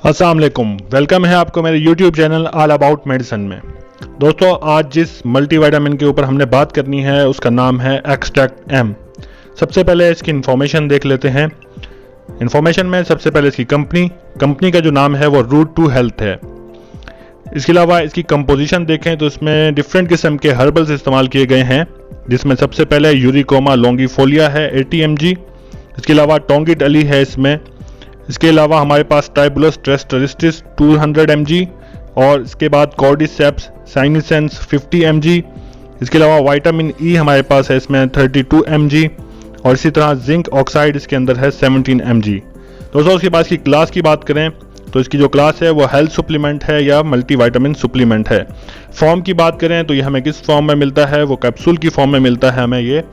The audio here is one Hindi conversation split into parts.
अस्सलाम वालेकुम, वेलकम है आपको मेरे YouTube channel all about medicine में। दोस्तों, आज जिस मल्टीविटामिन के ऊपर हमने बात करनी है उसका नाम है एक्सट्रैक्ट एम। सबसे पहले इसकी इन्फॉर्मेशन देख लेते हैं। इन्फॉर्मेशन में सबसे पहले इसकी कंपनी का जो नाम है वो रूट टू हेल्थ है। इसके अलावा इसकी कंपोजिशन देखें तो इसमें डिफरेंट किस्म के हर्बल्स इस्तेमाल किए गए हैं, जिसमें सबसे पहले यूरिकोमा लॉन्गिफोलिया है 80 mg। इसके अलावा टोंगिट अली है इसमें। इसके अलावा हमारे पास ट्राइबुलस ट्रेस्टरिस्टिस 200 mg और इसके बाद कॉर्डिसेप्स साइनिसेंस 50 mg। इसके अलावा विटामिन ई हमारे पास है इसमें 32 mg और इसी तरह जिंक ऑक्साइड इसके अंदर है 17 mg। दोस्तों, उसके बाद इसकी क्लास की बात करें तो इसकी जो क्लास है वो हेल्थ सप्लीमेंट है या मल्टीविटामिन सप्लीमेंट है। फॉर्म की बात करें तो ये हमें किस फॉर्म में मिलता है, वो कैप्सूल की फॉर्म में मिलता है हमें ये।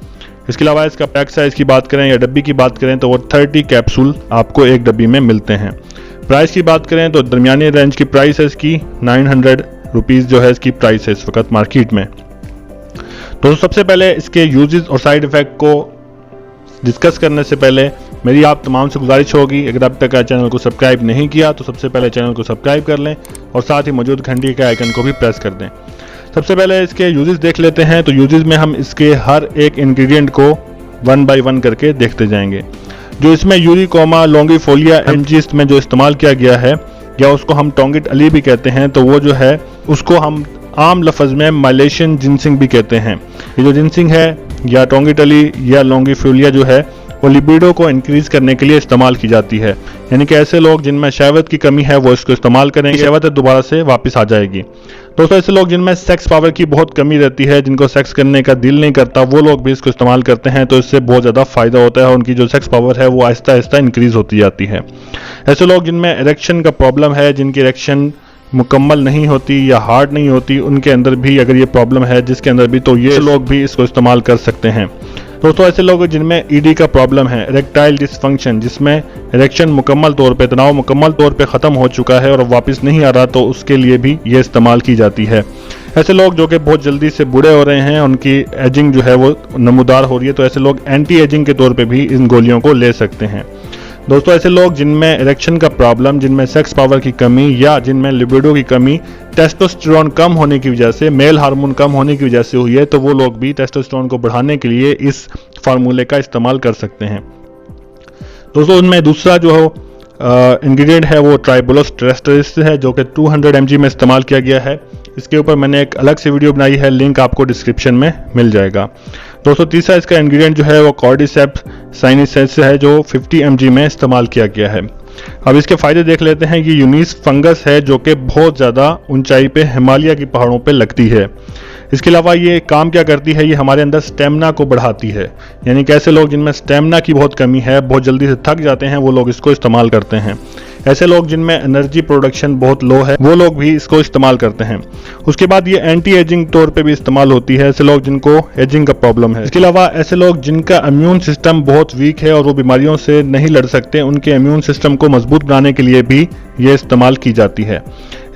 इसके अलावा इसका पैक साइज की बात करें या डब्बी की बात करें तो वो 30 कैप्सूल आपको एक डब्बी में मिलते हैं। प्राइस की बात करें तो दरमियानी रेंज की प्राइस है इसकी 900 रुपीज़ जो है इसकी प्राइस है इस वक्त मार्केट में। तो सबसे पहले इसके यूजेस और साइड इफ़ेक्ट को डिस्कस करने से पहले मेरी आप तमाम से गुजारिश होगी, अगर अब तक चैनल को सब्सक्राइब नहीं किया तो सबसे पहले चैनल को सब्सक्राइब कर लें और साथ ही मौजूद घंटी के आइकन को भी प्रेस कर दें। सबसे पहले इसके यूजेस देख लेते हैं। तो यूजेस में हम इसके हर एक इंग्रेडिएंट को 1 बाय 1 करके देखते जाएंगे। जो इसमें यूरिकोमा लॉन्गिफोलिया एमजी में जो इस्तेमाल किया गया है या उसको हम टोंगिट अली भी कहते हैं, तो वो जो है उसको हम आम लफ्ज़ में मलेशियन जिनसिंग भी कहते हैं। ये जो जिनसिंग है या टोंगिट अली या लॉन्गिफोलिया जो है वो लिबिडो को इंक्रीज करने के लिए इस्तेमाल की जाती है। यानी कि ऐसे लोग जिनमें शहवत की कमी है वो इसको इस्तेमाल करेंगे, शहवत दोबारा से वापस आ जाएगी। दोस्तों, ऐसे लोग जिनमें सेक्स पावर की बहुत कमी रहती है, जिनको सेक्स करने का दिल नहीं करता, वो लोग भी इसको इस्तेमाल करते हैं तो इससे बहुत ज़्यादा फ़ायदा होता है। उनकी जो सेक्स पावर है वो आहिस्ता आहिस्ता इंक्रीज होती जाती है। ऐसे लोग जिनमें इरेक्शन का प्रॉब्लम है, जिनकी इरेक्शन मुकम्मल नहीं होती या हार्ड नहीं होती, उनके अंदर भी अगर ये प्रॉब्लम है जिसके अंदर भी, तो ये लोग भी इसको इस्तेमाल कर सकते हैं। दोस्तों, ऐसे लोग जिनमें ईडी का प्रॉब्लम है, इरेक्टाइल डिसफंक्शन, जिसमें इरेक्शन मुकम्मल तौर पे, तनाव मुकम्मल तौर पे ख़त्म हो चुका है और वापस नहीं आ रहा, तो उसके लिए भी ये इस्तेमाल की जाती है। ऐसे लोग जो कि बहुत जल्दी से बूढ़े हो रहे हैं, उनकी एजिंग जो है वो नमूदार हो रही है, तो ऐसे लोग एंटी एजिंग के तौर पर भी इन गोलियों को ले सकते हैं। दोस्तों, ऐसे लोग जिनमें इरेक्शन का प्रॉब्लम, जिनमें सेक्स पावर की कमी या जिनमें लिबिडो की कमी टेस्टोस्टेरोन कम होने की वजह से, मेल हार्मोन कम होने की वजह से हुई है, तो वो लोग भी टेस्टोस्टेरोन को बढ़ाने के लिए इस फार्मूले का इस्तेमाल कर सकते हैं। दोस्तों, उनमें दूसरा जो इंग्रेडिएंट है वो ट्राइबुलस ट्रेस्टरिस्टिस है, जो कि 200 mg में इस्तेमाल किया गया है। इसके ऊपर मैंने एक अलग से वीडियो बनाई है, लिंक आपको डिस्क्रिप्शन में मिल जाएगा। दोस्तों, तीसरा इसका इंग्रेडिएंट जो है वो कॉर्डिसेप्स साइनिसेंस है, जो 50 mg में इस्तेमाल किया गया है। अब इसके फ़ायदे देख लेते हैं। ये यूनिस फंगस है जो कि बहुत ज़्यादा ऊंचाई पे हिमालय की पहाड़ों पे लगती है। इसके अलावा ये काम क्या करती है, ये हमारे अंदर स्टेमिना को बढ़ाती है। यानी कि ऐसे लोग जिनमें स्टेमिना की बहुत कमी है, बहुत जल्दी से थक जाते हैं, वो लोग इसको इस्तेमाल करते हैं। ऐसे लोग जिनमें एनर्जी प्रोडक्शन बहुत लो है, वो लोग भी इसको इस्तेमाल करते हैं। उसके बाद ये एंटी एजिंग तौर पे भी इस्तेमाल होती है, ऐसे लोग जिनको एजिंग का प्रॉब्लम है। इसके अलावा ऐसे लोग जिनका इम्यून सिस्टम बहुत वीक है और वो बीमारियों से नहीं लड़ सकते, उनके इम्यून सिस्टम को मजबूत बनाने के लिए भी ये इस्तेमाल की जाती है।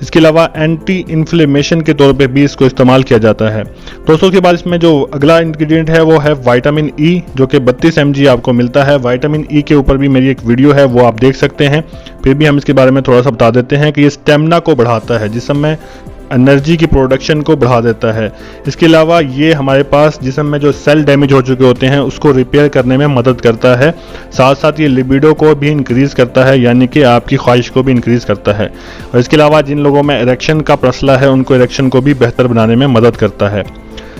इसके अलावा एंटी इन्फ्लेमेशन के तौर पे भी इसको इस्तेमाल किया जाता है। दोस्तों, के बाद इसमें जो अगला इंग्रेडिएंट है वो है विटामिन ई, जो कि 32 mg आपको मिलता है। विटामिन ई के ऊपर भी मेरी एक वीडियो है, वो आप देख सकते हैं। फिर भी हम इसके बारे में थोड़ा सा बता देते हैं कि ये स्टेमिना को बढ़ाता है, जिसम में एनर्जी की प्रोडक्शन को बढ़ा देता है। इसके अलावा ये हमारे पास जिस्म में जो सेल डैमेज हो चुके होते हैं उसको रिपेयर करने में मदद करता है। साथ साथ ये लिबिडो को भी इंक्रीज़ करता है, यानी कि आपकी ख्वाहिश को भी इंक्रीज़ करता है। और इसके अलावा जिन लोगों में इरेक्शन का मसला है, उनको इरेक्शन को भी बेहतर बनाने में मदद करता है।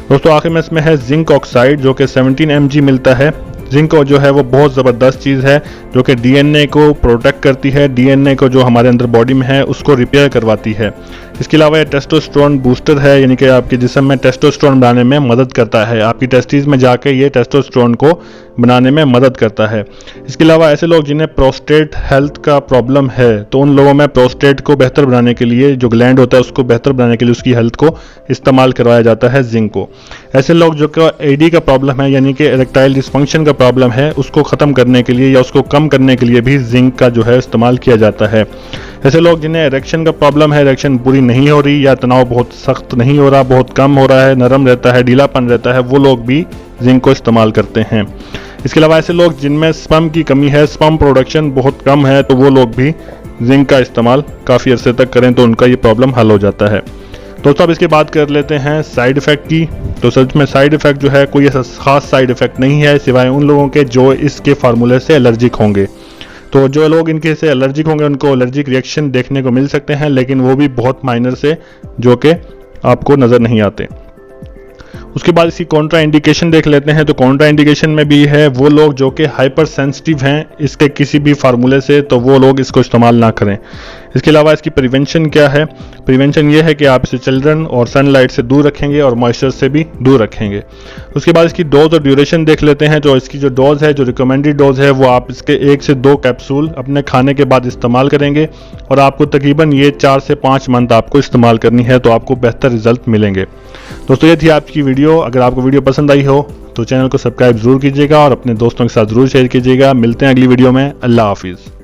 दोस्तों, आखिर में इसमें है जिंक ऑक्साइड, जो कि 17 mg मिलता है। जिंक जो है वो बहुत ज़बरदस्त चीज़ है, जो कि डीएनए को प्रोटेक्ट करती है, डीएनए को जो हमारे अंदर बॉडी में है उसको रिपेयर करवाती है। इसके अलावा ये टेस्टोस्टेरोन बूस्टर है, यानी कि आपके जिस्म में टेस्टोस्टेरोन बनाने में मदद करता है। आपकी टेस्टिस में जाके ये टेस्टोस्टेरोन को बनाने में मदद करता है। इसके अलावा ऐसे लोग जिन्हें प्रोस्टेट हेल्थ का प्रॉब्लम है, तो उन लोगों में प्रोस्टेट को बेहतर बनाने के लिए, जो ग्लैंड होता है उसको बेहतर बनाने के लिए उसकी हेल्थ को इस्तेमाल करवाया जाता है जिंक को। ऐसे लोग जो कि एडी का प्रॉब्लम है, यानी कि इरेक्टाइल डिसफंक्शन का प्रॉब्लम है, उसको ख़त्म करने के लिए या उसको कम करने के लिए भी जिंक का जो है इस्तेमाल किया जाता है। ऐसे लोग जिन्हें इरेक्शन का प्रॉब्लम है, इरेक्शन पूरी नहीं हो रही या तनाव बहुत सख्त नहीं हो रहा, बहुत कम हो रहा है, नरम रहता है, ढीलापन रहता है, वो लोग भी जिंक को इस्तेमाल करते हैं। इसके अलावा ऐसे लोग जिनमें स्पर्म की कमी है, स्पर्म प्रोडक्शन बहुत कम है, तो वो लोग भी जिंक का इस्तेमाल काफ़ी अरसे तक करें तो उनका ये प्रॉब्लम हल हो जाता है। दोस्तों अब इसकी बात कर लेते हैं साइड इफ़ेक्ट की। तो सच में साइड इफ़ेक्ट जो है कोई ऐसा खास साइड इफ़ेक्ट नहीं है, सिवाय उन लोगों के जो इसके फार्मूले से एलर्जिक होंगे। तो जो लोग इनके से एलर्जिक होंगे उनको एलर्जिक रिएक्शन देखने को मिल सकते हैं, लेकिन वो भी बहुत माइनर से, जो कि आपको नज़र नहीं आते। उसके बाद इसकी कॉन्ट्रा इंडिकेशन देख लेते हैं। तो कॉन्ट्रा इंडिकेशन में भी है वो लोग जो कि हाइपर सेंसिटिव हैं इसके किसी भी फार्मूले से, तो वो लोग इसको इस्तेमाल ना करें। इसके अलावा इसकी प्रिवेंशन क्या है? प्रिवेंशन ये है कि आप इसे चिल्ड्रन और सनलाइट से दूर रखेंगे और मॉइस्चर से भी दूर रखेंगे। उसके बाद इसकी डोज और ड्यूरेशन देख लेते हैं। जो इसकी जो डोज है, जो रिकमेंडेड डोज है, वो आप इसके 1 से 2 कैप्सूल अपने खाने के बाद इस्तेमाल करेंगे और आपको तकरीबन ये 4 से 5 मंथ आपको इस्तेमाल करनी है, तो आपको बेहतर रिजल्ट मिलेंगे। दोस्तों ये थी आपकी वीडियो। अगर आपको वीडियो पसंद आई हो तो चैनल को सब्सक्राइब जरूर कीजिएगा और अपने दोस्तों के साथ जरूर शेयर कीजिएगा। मिलते हैं अगली वीडियो में। अल्लाह हाफिज़।